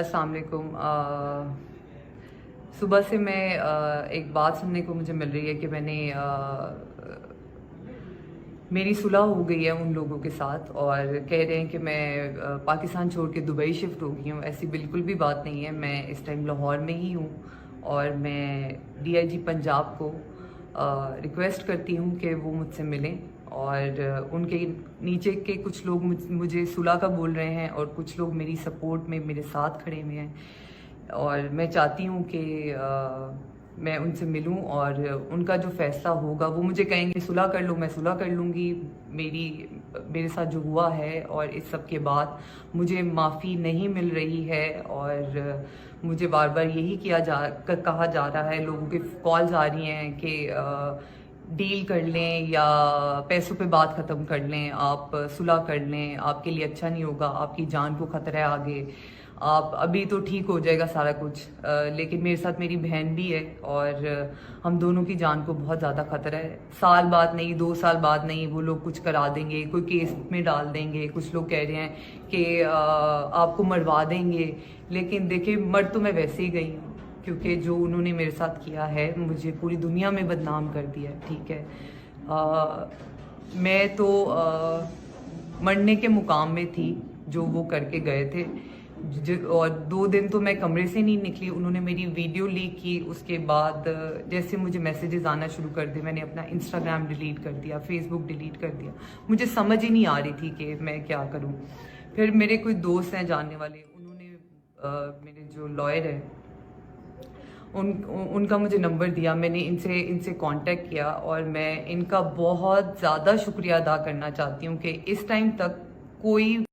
अस्सलाम वालेकुम। सुबह से मैं एक बात सुनने को मुझे मिल रही है कि मेरी सुलह हो गई है उन लोगों के साथ, और कह रहे हैं कि मैं पाकिस्तान छोड़ के दुबई शिफ्ट हो गई हूँ। ऐसी बिल्कुल भी बात नहीं है। मैं इस टाइम लाहौर में ही हूँ और मैं DIG पंजाब को रिक्वेस्ट करती हूँ कि वो मुझसे मिलें। और उनके नीचे के कुछ लोग मुझे सुलह का बोल रहे हैं और कुछ लोग मेरी सपोर्ट में मेरे साथ खड़े हुए हैं, और मैं चाहती हूँ कि मैं उनसे मिलूं और उनका जो फैसला होगा वो मुझे कहेंगे सुलह कर लो, मैं सुलह कर लूँगी। मेरे साथ जो हुआ है और इस सब के बाद मुझे माफ़ी नहीं मिल रही है, और मुझे बार बार यही कहा जा रहा है, लोगों के कॉल्स आ रही हैं कि डील कर लें या पैसों पे बात ख़त्म कर लें, आप सुलह कर लें, आपके लिए अच्छा नहीं होगा, आपकी जान को ख़तरा है आगे, आप अभी तो ठीक हो जाएगा सारा कुछ। लेकिन मेरे साथ मेरी बहन भी है और हम दोनों की जान को बहुत ज़्यादा ख़तरा है। साल बाद नहीं, 2 साल बाद नहीं, वो लोग कुछ करा देंगे, कोई केस में डाल देंगे। कुछ लोग कह रहे हैं कि आपको मरवा देंगे, लेकिन देखिए मर तो मैं वैसे ही गई हूँ, क्योंकि जो उन्होंने मेरे साथ किया है मुझे पूरी दुनिया में बदनाम कर दिया है। ठीक है, मैं तो मरने के मुकाम में थी जो वो करके गए थे। और 2 दिन तो मैं कमरे से नहीं निकली। उन्होंने मेरी वीडियो लीक की, उसके बाद जैसे मुझे मैसेजेस आना शुरू कर दिए, मैंने अपना इंस्टाग्राम डिलीट कर दिया, फेसबुक डिलीट कर दिया। मुझे समझ ही नहीं आ रही थी कि मैं क्या करूं। फिर मेरे कोई दोस्त हैं जानने वाले, उन्होंने मेरे जो लॉयर है उनका मुझे नंबर दिया। मैंने इनसे कांटेक्ट किया और मैं इनका बहुत ज़्यादा शुक्रिया अदा करना चाहती हूँ कि इस टाइम तक कोई